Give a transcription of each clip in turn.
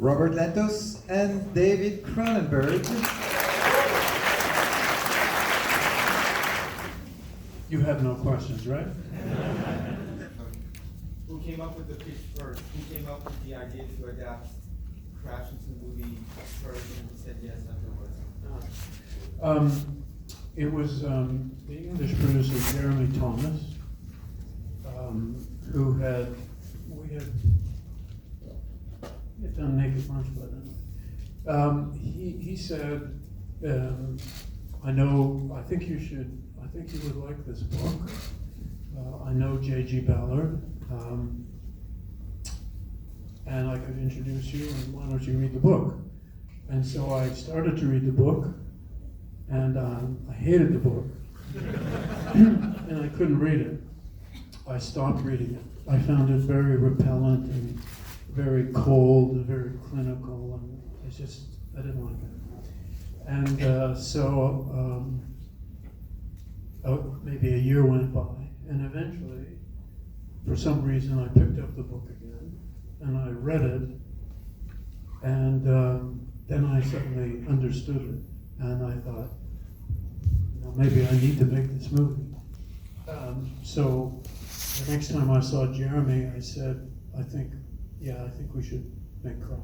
Robert Lantos and David Cronenberg. You have no questions, right? Who came up with the pitch first? Who came up with the idea to adapt Crash into the movie first and who said yes afterwards? It was the English producer Jeremy Thomas, who we had done Naked Lunch by then. He said, I think you would like this book. I know J.G. Ballard, and I could introduce you, and why don't you read the book? And so I started to read the book, and I hated the book, and I couldn't read it. I stopped reading it. I found it very repellent and very cold and very clinical, and I didn't like it. And so maybe a year went by, and eventually, for some reason, I picked up the book again, and I read it, and then I suddenly understood it, and I thought, maybe I need to make this movie. So the next time I saw Jeremy, I said, I think we should make Crash.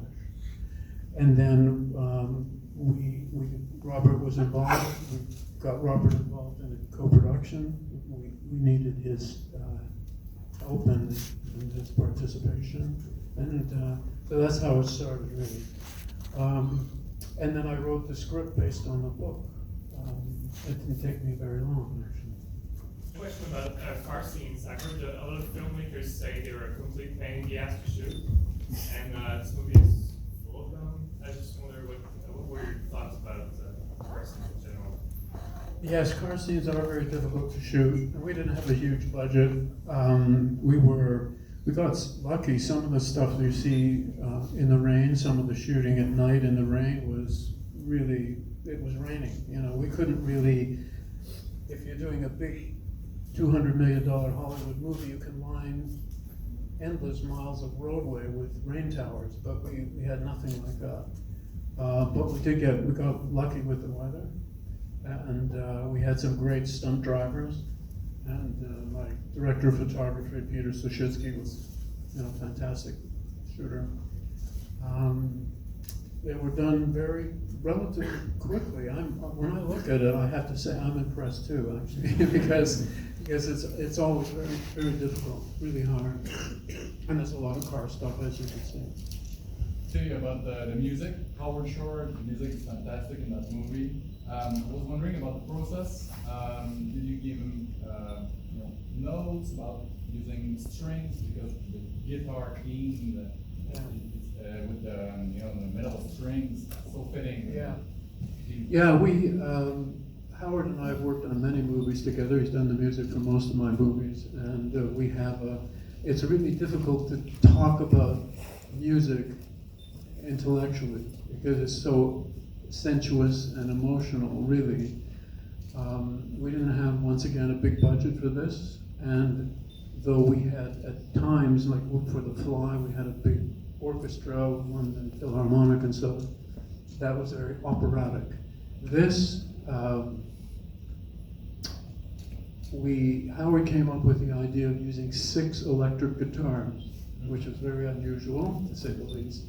And then Robert was involved. We got Robert involved in a co-production. We needed his help and his participation, and so that's how it started, really. And then I wrote the script based on the book. It didn't take me very long, actually. Question about car scenes. I've heard a lot of filmmakers say they were a complete pain in the ass to shoot, and this movie is full of them. I just wonder what were your thoughts about car scenes in general? Yes, car scenes are very difficult to shoot. We didn't have a huge budget. We got lucky. Some of the stuff you see in the rain, some of the shooting at night in the rain was really, it was raining. We couldn't really, if you're doing a big $200 million Hollywood movie, you can line endless miles of roadway with rain towers, but we had nothing like that. But we got lucky with the weather, and we had some great stunt drivers, and my director of photography, Peter Sushitsky, was fantastic shooter. They were done very relatively quickly. When I look at it, I have to say I'm impressed too, actually, because it's always very, very difficult, really hard, and there's a lot of car stuff, as you can see. Tell you about the music. Howard Shore, the music is fantastic in that movie. I was wondering about the process. Did you give him notes about using strings, because the guitar keys and with the metal strings so fitting? Yeah, we Howard and I have worked on many movies together. He's done the music for most of my movies, and we have it's really difficult to talk about music intellectually because it's so sensuous and emotional, really. We didn't have, once again, a big budget for this, and though we had at times, like for The Fly, we had a big orchestra, London Philharmonic, and so that was very operatic. This, Howard came up with the idea of using 6 electric guitars, which is very unusual, to say the least.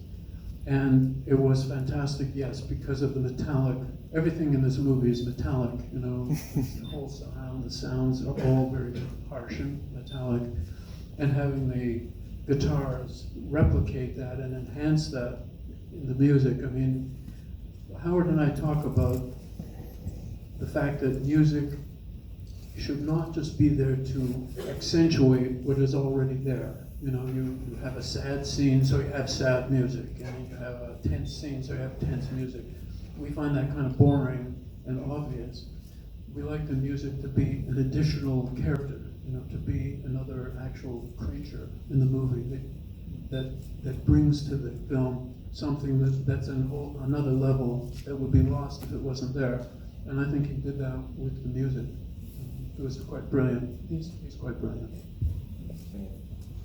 And it was fantastic, yes, because of the metallic, everything in this movie is metallic, the whole sound, the sounds are all very harsh and metallic. And having the guitars replicate that and enhance that in the music. I mean, Howard and I talk about the fact that music should not just be there to accentuate what is already there. You have a sad scene, so you have sad music, and you have a tense scene, so you have tense music. We find that kind of boring and obvious. We like the music to be an additional character, to be another actual creature in the movie that brings to the film something that's another level that would be lost if it wasn't there. And I think he did that with the music. It was quite brilliant. He's quite brilliant.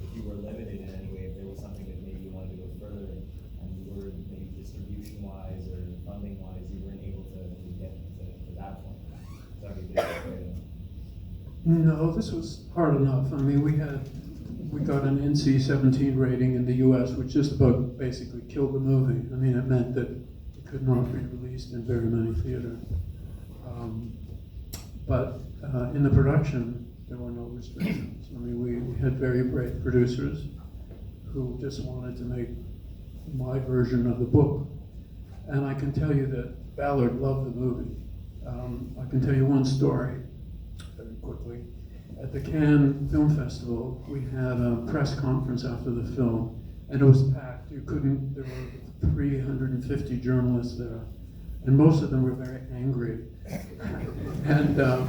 If you were limited in any way, if there was something that maybe you wanted to go further and you were distribution-wise or funding-wise, you weren't able to get to that point? Is that what you did? No, this was hard enough. I mean, we got an NC-17 rating in the U.S., which just about basically killed the movie. I mean, it meant that it could not be released in very many theaters. But in the production, there were no restrictions. I mean, we had very brave producers who just wanted to make my version of the book. And I can tell you that Ballard loved the movie. I can tell you one story very quickly. At the Cannes Film Festival, we had a press conference after the film, and it was packed. There were 350 journalists there, and most of them were very angry. And the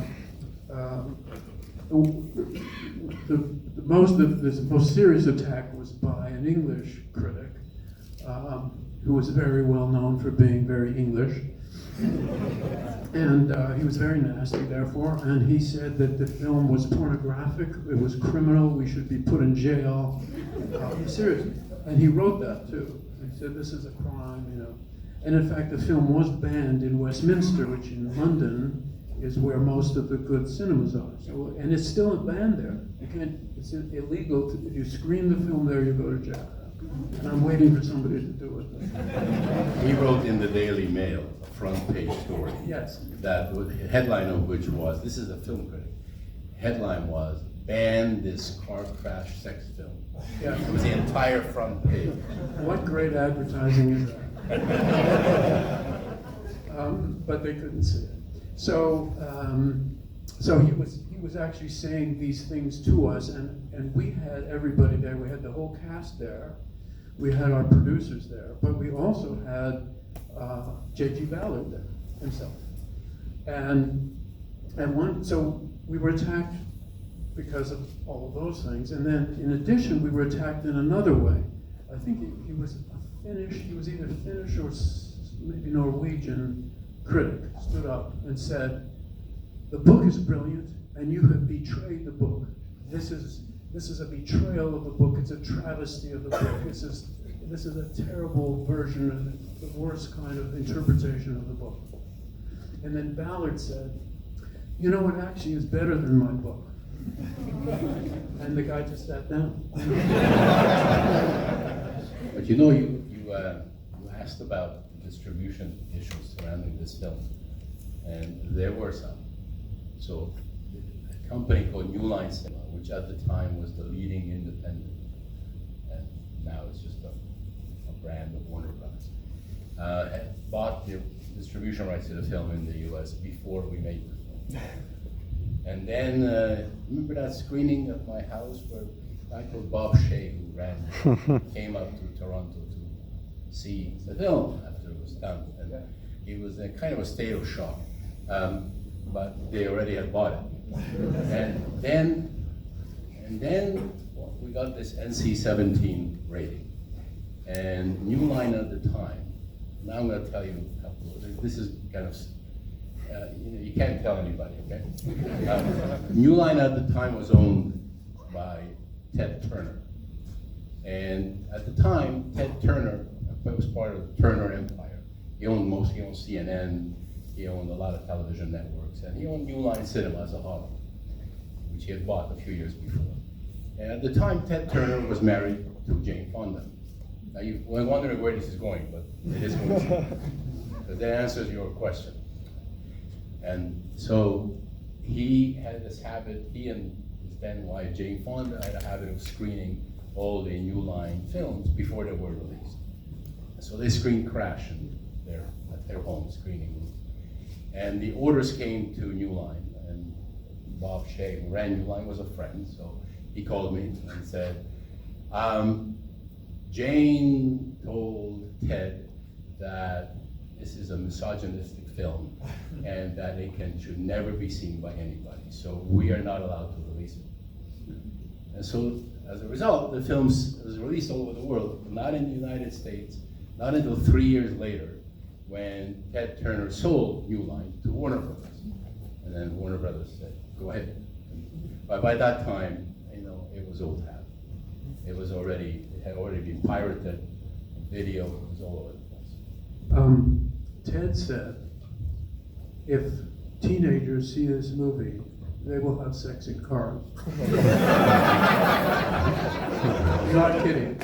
most serious attack was by an English critic, who was very well known for being very English. And he was very nasty, therefore, and he said that the film was pornographic, it was criminal, we should be put in jail. Seriously. And he wrote that too. He said, this is a crime, you know. And in fact, the film was banned in Westminster, which in London is where most of the good cinemas are. So, and it's still banned there. It's illegal if you screen the film there, you go to jail. And I'm waiting for somebody to do it. He wrote in the Daily Mail a front page story. Yes. That the headline of which was, this is a film critic, headline was, ban this car crash sex film. Yeah. It was the entire front page. What great advertising is that? But they couldn't see it. So, so he was actually saying these things to us, and we had everybody there. We had the whole cast there. We had our producers there, but we also had J.G. Ballard there himself. So we were attacked because of all of those things, and then in addition, we were attacked in another way. I think he was a Finnish. He was either Finnish or maybe Norwegian critic. Stood up and said, "The book is brilliant, and you have betrayed the book. This is a betrayal of the book. It's a travesty of the book. This is a terrible version of the worst kind of interpretation of the book." And then Ballard said, "You know what actually is better than my book?" And the guy just sat down. But you know, you asked about distribution issues surrounding this film, and there were some. So a company called New Line Cinema, which at the time was the leading independent, and now it's just a brand of Warner Brothers, had bought the distribution rights to the film in the US before we made the film. And then, remember that screening at my house where a guy called Bob Shea, who came up to Toronto to see the film after it was done. And he was in kind of a state of shock. But they already had bought it. And then we got this NC-17 rating. And New Line at the time, now I'm going to tell you a couple of, this is kind of, you can't tell anybody, okay? New Line at the time was owned by Ted Turner. And at the time, Ted Turner was part of the Turner Empire. He owned CNN, he owned a lot of television networks, and he owned New Line Cinema as a whole, which he had bought a few years before. And at the time, Ted Turner was married to Jane Fonda. Now you're wondering where this is going, but it is going to. But that answers your question. And so he had this habit, he and his then wife, Jane Fonda, had a habit of screening all the New Line films before they were released. And so they screened Crash at their home screening room. And the orders came to New Line, and Bob Shea, who ran New Line, was a friend, so he called me and said, Jane told Ted that this is a misogynistic film and that it should never be seen by anybody, so we are not allowed to release it. And so, as a result, the film was released all over the world, not in the United States, not until 3 years later, when Ted Turner sold New Line to Warner Brothers. And then Warner Brothers said, go ahead. But by that time, it was old hat. It had already been pirated, video was all over the place. Ted said, if teenagers see this movie, they will have sex in cars. Not kidding.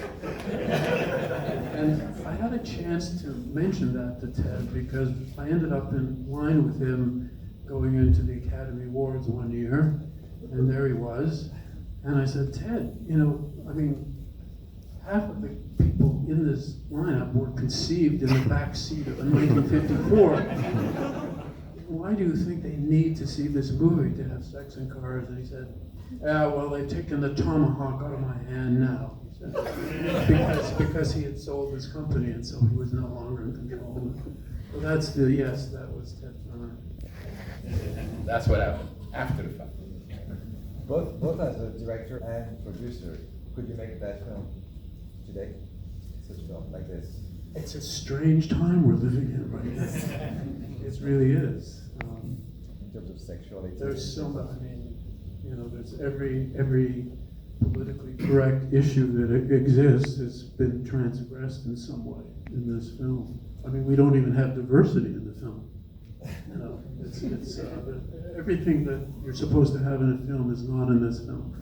And I had a chance to mention that to Ted because I ended up in line with him going into the Academy Awards one year, and there he was. And I said, Ted, you know, I mean, half of the people in this lineup were conceived in the back seat of a 1954. Why do you think they need to see this movie to have sex in cars? And he said, well, they've taken the tomahawk out of my hand now. He said, because he had sold his company and so he was no longer in control. So that's the, yes, that was Ted Turner. That's what happened after the fact. Both as a director and producer, could you make that film today? Such a film like this? It's a strange time we're living in right now. It really is. In terms of sexuality? There's so much, I mean, you know, there's every politically correct issue that exists has been transgressed in some way in this film. I mean, we don't even have diversity in the film. You know, it's everything that you're supposed to have in a film is not in this film.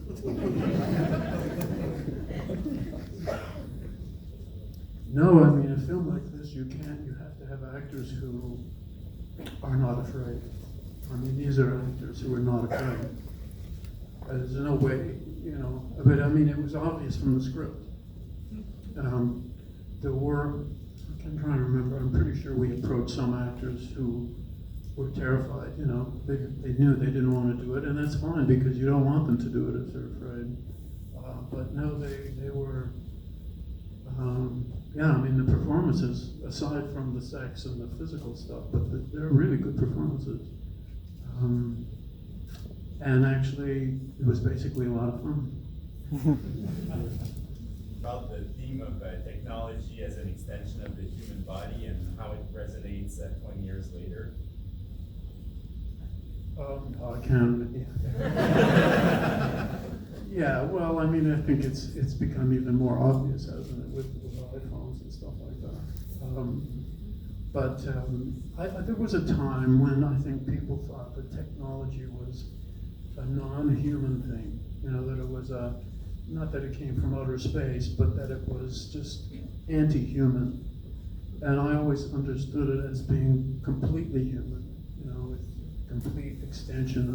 No, I mean, a film like this, you have to have actors who are not afraid. I mean, these are actors who are not afraid. There's no way, you know, but I mean, it was obvious from the script. There were, I'm trying to remember, I'm pretty sure we approached some actors who were terrified, you know. They knew they didn't want to do it, and that's fine because you don't want them to do it if they're afraid. But no, they were, yeah, I mean, the performances, aside from the sex and the physical stuff, but they're really good performances. And actually, it was basically a lot of fun. About the theme of technology as an extension of the human body and how it resonates 20 years later. I can't. Yeah, well, I mean, I think it's become even more obvious, hasn't it, with iPhones and stuff like that. There was a time when I think people thought that technology was a non-human thing. You know, that it was not that it came from outer space, but that it was just anti-human. And I always understood it as being completely human, you know, with complete extension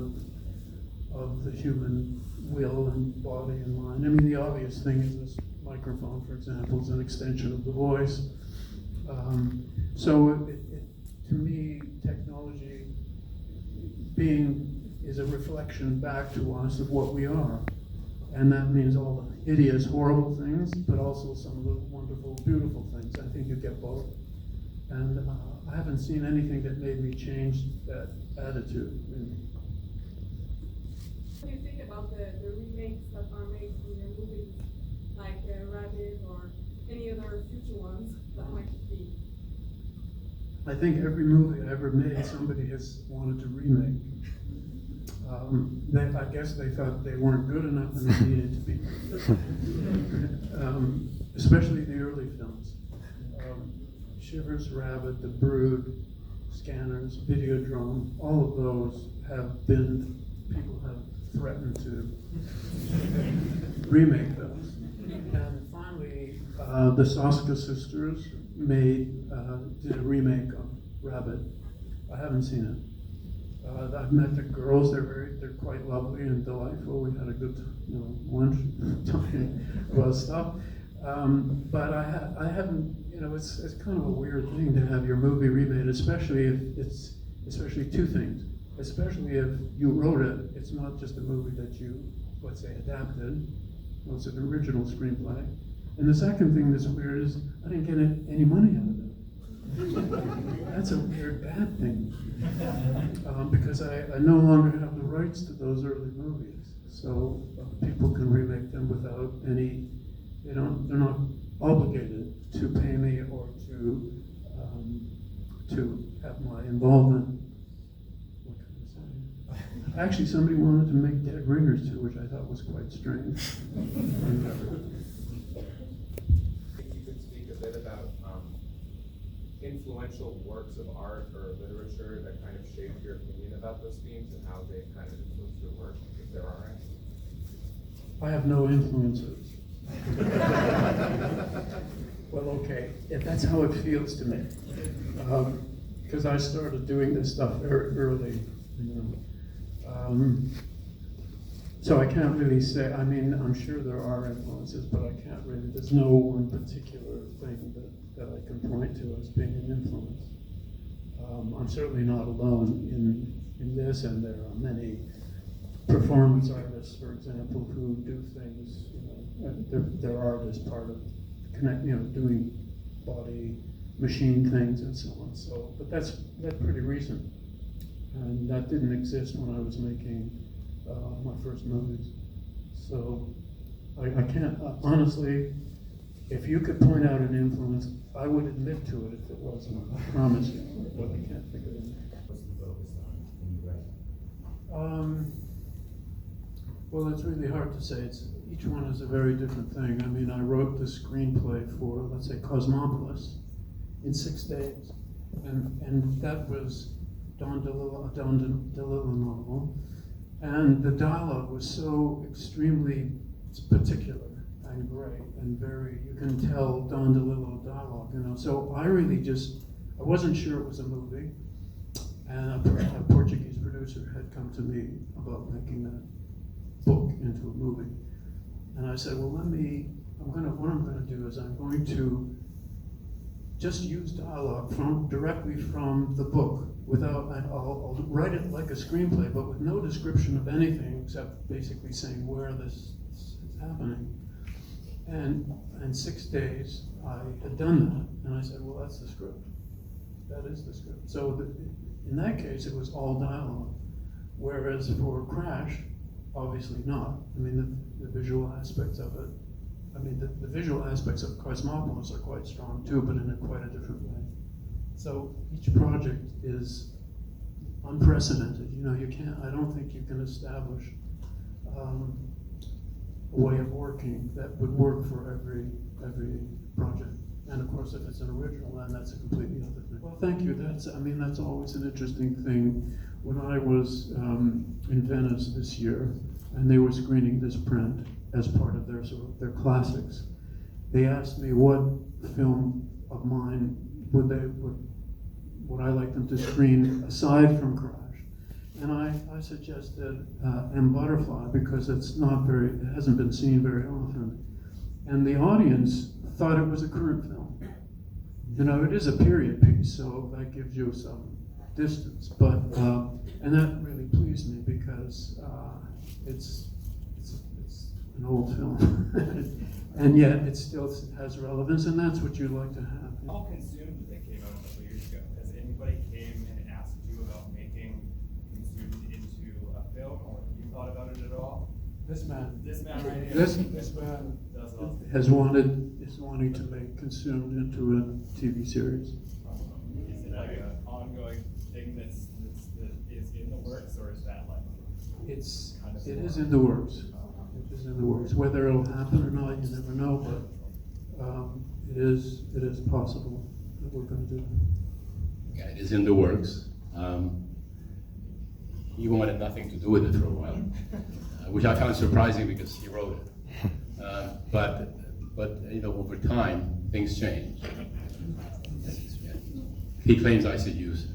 of the human will and body and mind. I mean, the obvious thing is this microphone, for example, is an extension of the voice. So to me, technology is a reflection back to us of what we are. And that means all the hideous, horrible things, but also some of the wonderful, beautiful things. I think you get both. And I haven't seen anything that made me change that attitude. What do you think about the remakes that are made from your movies, like Rabbit or any other future ones that might be? I think every movie I ever made, somebody has wanted to remake. I guess they thought they weren't good enough and they needed to be. Especially the early films. Shivers, Rabbit, The Brood, Scanners, Videodrome, all of those have been, people have threatened to remake those. And finally, the Soska sisters did a remake of Rabbit. I haven't seen it. I've met the girls. They're quite lovely and delightful. We had a good, lunch talking about stuff. But I haven't. It's kind of a weird thing to have your movie remade, especially two things. Especially if you wrote it, it's not just a movie that you, let's say, adapted. Well, it's an original screenplay. And the second thing that's weird is I didn't get any money out of it. That's a weird bad thing. Because I no longer have the rights to those early movies. So people can remake them without any, they're not obligated to pay me or to have my involvement. What can I say? Actually, somebody wanted to make Dead Ringers too, which I thought was quite strange. If you could speak a bit about influential works of art or literature that kind of shaped your opinion about those themes and how they kind of influenced your work, if there are any? I have no influences. Well, okay, that's how it feels to me. Because I started doing this stuff very early, you know. So I can't really say, I mean, I'm sure there are influences, but I can't really, there's no one particular thing that I can point to as being an influence. I'm certainly not alone in this, and there are many performance artists, for example, who do things, you know, their art is part of doing body machine things and so on. So, but that's pretty recent, and that didn't exist when I was making my first movies. So I can't honestly. If you could point out an influence, I would admit to it if it wasn't. I promise you, but I can't think of it. What's the focus on when you write? Well, it's really hard to say. Each one is a very different thing. I mean, I wrote the screenplay for, let's say, Cosmopolis in 6 days, and that was Don DeLillo novel, and the dialogue was so extremely particular and great and very, you can tell Don DeLillo dialogue, you know. So I really I wasn't sure it was a movie, and a Portuguese producer had come to me about making that book into a movie. And I said, well, what I'm gonna do is I'm going to just use dialogue directly from the book I'll write it like a screenplay, but with no description of anything except basically saying where this is happening. And in 6 days, I had done that, and I said, well, that's the script. That is the script. So in that case, it was all dialogue. Whereas for Crash, obviously not. I mean, the visual aspects of it, the visual aspects of Cosmopolis are quite strong too, but in quite a different way. So each project is unprecedented. You know, I don't think you can establish a way of working that would work for every project. And of course, if it's an original, then that's a completely other thing. Well, thank you. That's always an interesting thing. When I was in Venice this year, and they were screening this print as part of their classics, they asked me what film of mine would I like them to screen aside from Crash, and I suggested M. Butterfly because it hasn't been seen very often, and the audience thought it was a current film. You know, it is a period piece, so that gives you some distance, but and that really pleased me because it's an old film, and yet it still has relevance, and that's what you like to have. How consumed they came out a couple years ago? Has anybody came and asked you about making Consumed into a film, or have you thought about it at all? This man right here. This man is wanting to make Consumed into a TV series. Is it like an ongoing thing that is in the works, or is that like? It is in the works. It is in the works. Whether it'll happen or not, you never know. But it is possible that we're going to do that. Yeah, it is in the works. He wanted nothing to do with it for a while, which I found surprising because he wrote it. But you know, over time, things change. He claims I should use it.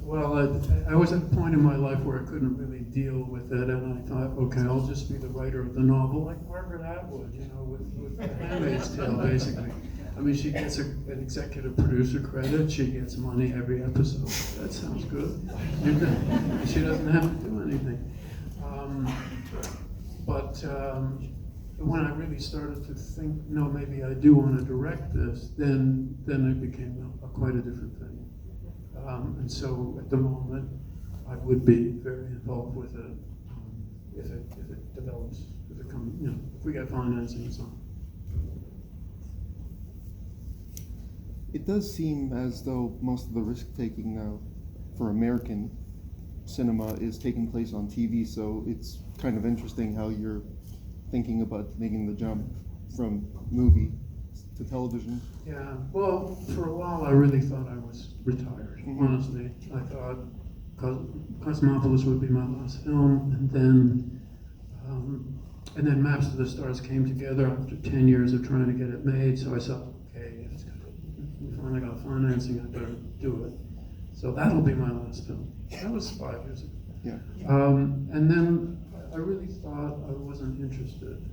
Well, I was at a point in my life where I couldn't really deal with it, and I thought, okay, I'll just be the writer of the novel, like Margaret Atwood, you know, with The Handmaid's Tale, basically. I mean, she gets an executive producer credit, she gets money every episode. That sounds good. She doesn't have to do anything. But when I really started to think, no, maybe I do want to direct this, then it became quite a different thing. And so at the moment, I would be very involved with it if it develops, if we get financing and so on. It does seem as though most of the risk-taking now for American cinema is taking place on TV, so it's kind of interesting how you're thinking about making the jump from movie to television. Yeah, well, for a while I really thought I was retired, honestly. I thought Cosmopolis would be my last film, and then Maps to the Stars came together after 10 years of trying to get it made, so I thought, okay, we finally got financing, I better do it. So that'll be my last film. That was 5 years ago. Yeah. And then I really thought I wasn't interested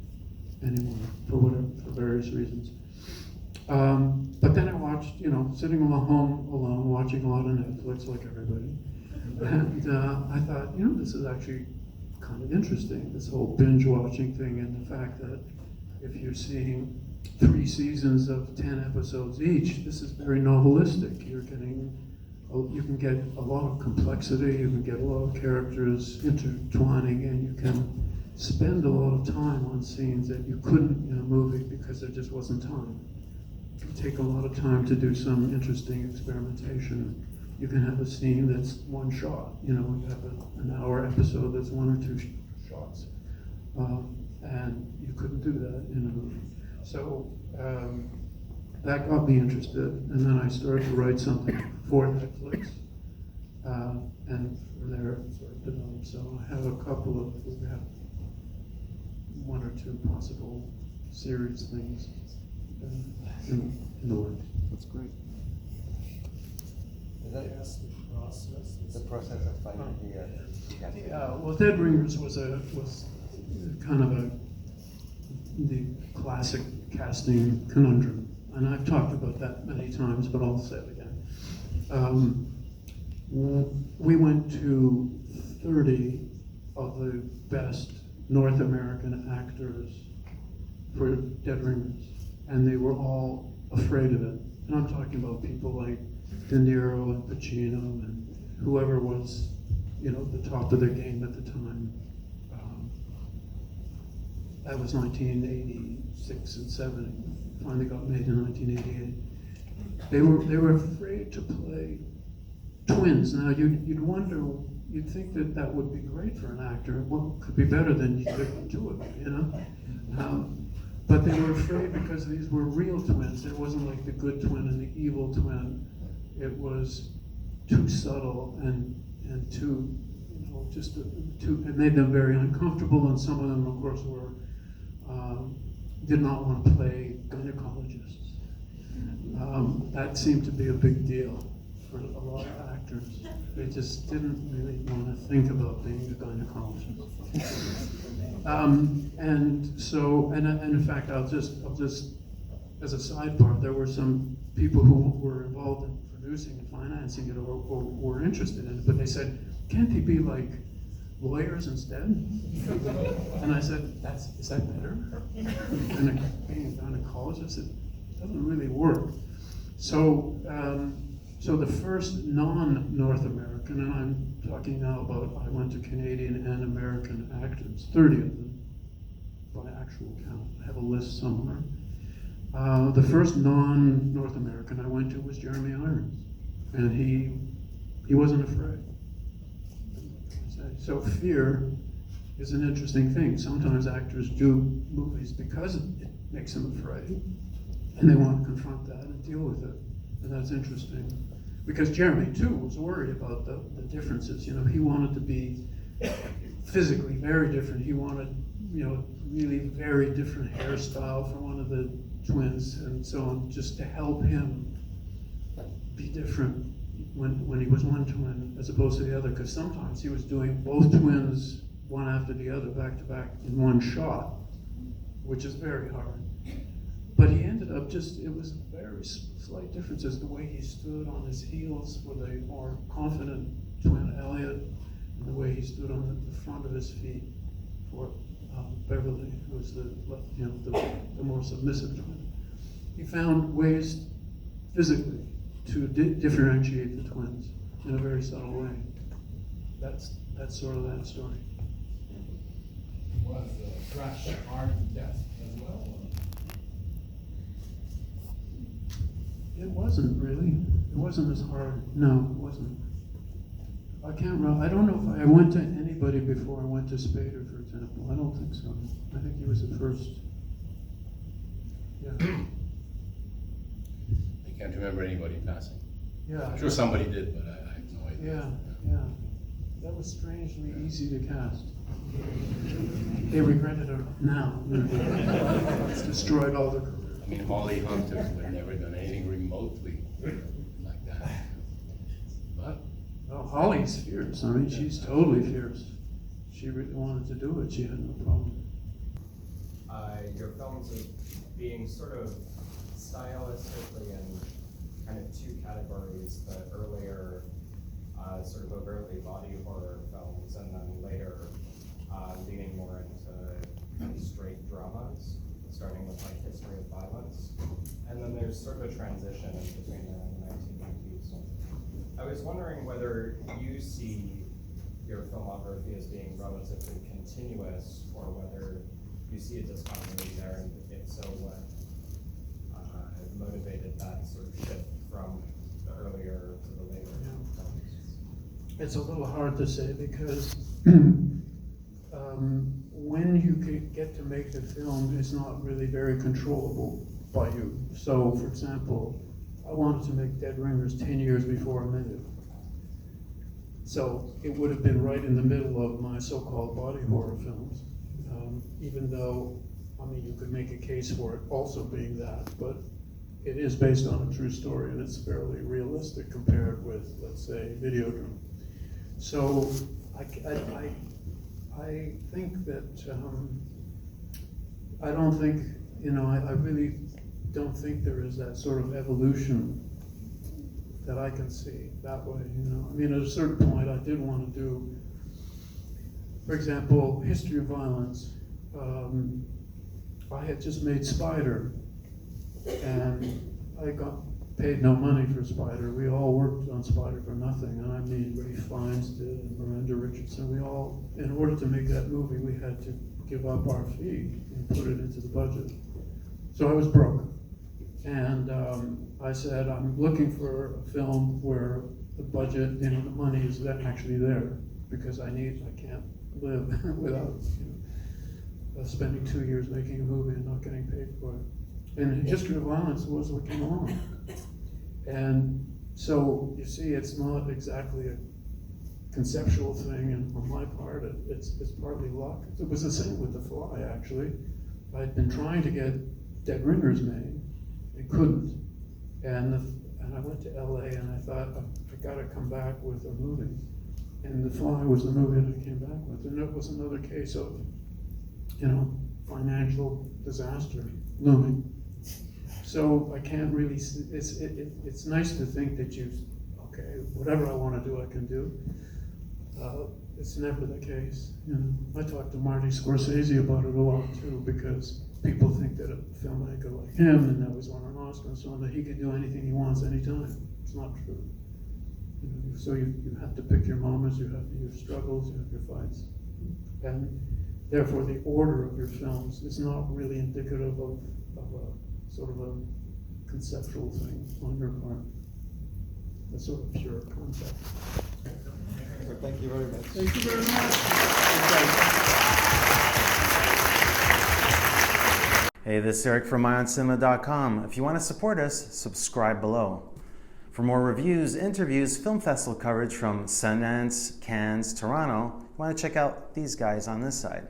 anymore for various reasons. But then I watched, sitting home alone, watching a lot of Netflix like everybody. And I thought, this is actually kind of interesting, this whole binge watching thing, and the fact that if you're seeing 3 seasons of 10 episodes each, this is very novelistic. You can get a lot of complexity, you can get a lot of characters intertwining, and you can spend a lot of time on scenes that you couldn't in a movie because there just wasn't time. It can take a lot of time to do some interesting experimentation. You can have a scene that's one shot, you have an hour episode that's 1 or 2 shots. And you couldn't do that in a movie. So that got me interested, and then I started to write something for Netflix. And from there it sort of developed. So I have we have 1 or 2 possible series things in the works. That's great. Is that the process of finding the casting? Yeah, well, Dead Ringers was kind of the classic casting conundrum, and I've talked about that many times, but I'll say it again. We went to 30 of the best North American actors for Dead Ringers, and they were all afraid of it. And I'm talking about people like De Niro and Pacino and whoever was, the top of their game at the time. That was 1986 and 7. Finally got made in 1988. They were afraid to play twins. Now you'd wonder, you'd think that would be great for an actor. What could be better than the 2 of them, But they were afraid because these were real twins. It wasn't like the good twin and the evil twin. It was too subtle and too, it made them very uncomfortable, and some of them, of course, did not want to play gynecologists. That seemed to be a big deal for a lot of actors. They just didn't really want to think about being a gynecologist. And in fact, I'll just, as a sidebar, there were some people who were involved in producing and financing it or were interested in it, but they said, can't they be like lawyers instead? And I said, is that better? And being a gynecologist, it doesn't really work. So the first non-North American, and I'm talking now about, I went to Canadian and American actors, 30 of them by actual count. I have a list somewhere. The first non-North American I went to was Jeremy Irons, and he wasn't afraid. So fear is an interesting thing. Sometimes actors do movies because it makes them afraid, and they want to confront that and deal with it, and that's interesting. Because Jeremy, too, was worried about the differences. He wanted to be physically very different. He wanted, really very different hairstyle for one of the twins and so on, just to help him be different when he was one twin as opposed to the other. Because sometimes he was doing both twins one after the other, back to back in one shot, which is very hard. But he ended up it was very slight differences. The way he stood on his heels with a more confident twin, Elliot, and the way he stood on the front of his feet for Beverly, who was the more submissive twin. He found ways physically to differentiate the twins in a very subtle way. That's sort of that story. Was Crash hard to test as well? It wasn't really. It wasn't as hard. No, it wasn't. I can't remember. I don't know if I went to anybody before I went to Spader, for example. I don't think so. I think he was the first. Yeah. can't remember anybody passing. Yeah. I'm sure somebody did, but I have no idea. Yeah. That was strangely easy to cast. They regretted it now. It's destroyed all the careers. I mean, Holly Hunter would never done anything remotely like that. But Well, Holly's fierce. I mean, she's totally fierce. She really wanted to do it. She had no problem. Your films are being sort of stylistically in kind of two categories, the earlier sort of overtly body horror films, and then later leaning more into kind of straight dramas, starting with like History of Violence. And then there's sort of a transition in between there in the 1990s. I was wondering whether you see your filmography as being relatively continuous, or whether you see a discontinuity there, and if so, what motivated that sort of shift from the earlier to the later films? It's a little hard to say because when you get to make the film, it's not really very controllable by you. So, for example, I wanted to make Dead Ringers 10 years before I made it. So it would have been right in the middle of my so-called body horror films, even though, I mean, you could make a case for it also being that, but it is based on a true story and it's fairly realistic compared with, let's say, Videodrome. So I think that, I don't think, I really don't think there is that sort of evolution that I can see that way, I mean, at a certain point, I did want to do, for example, History of Violence. I had just made Spider, and I got paid no money for Spider. We all worked on Spider for nothing, and I mean, Ray Fiennes did, and Miranda Richardson. We all, in order to make that movie, we had to give up our fee and put it into the budget. So I was broke. And I said, I'm looking for a film where the budget, the money is actually there, because I can't live without spending 2 years making a movie and not getting paid for it. And History of Violence was what came along. And so, you see, it's not exactly a conceptual thing, and on my part, it's partly luck. It was the same with The Fly, actually. I'd been trying to get Dead Ringers made, and couldn't. And I went to LA and I thought, I gotta come back with a movie. And The Fly was the movie that I came back with. And it was another case of, financial disaster looming. So I can't really, it's nice to think that okay, whatever I wanna do, I can do. It's never the case. I talked to Marty Scorsese about it a lot too, because people think that a filmmaker like him, and that was won an Oscar and so on, that he can do anything he wants anytime. It's not true. So you have to pick your moments, you have your struggles, you have your fights. And therefore the order of your films is not really indicative of a sort of a conceptual thing on your part. A sort of pure concept. Thank you very much. Thank you very much. Hey, this is Eric from IONCINEMA.com. If you want to support us, subscribe below. For more reviews, interviews, film festival coverage from Sundance, Cannes, Toronto, you want to check out these guys on this side.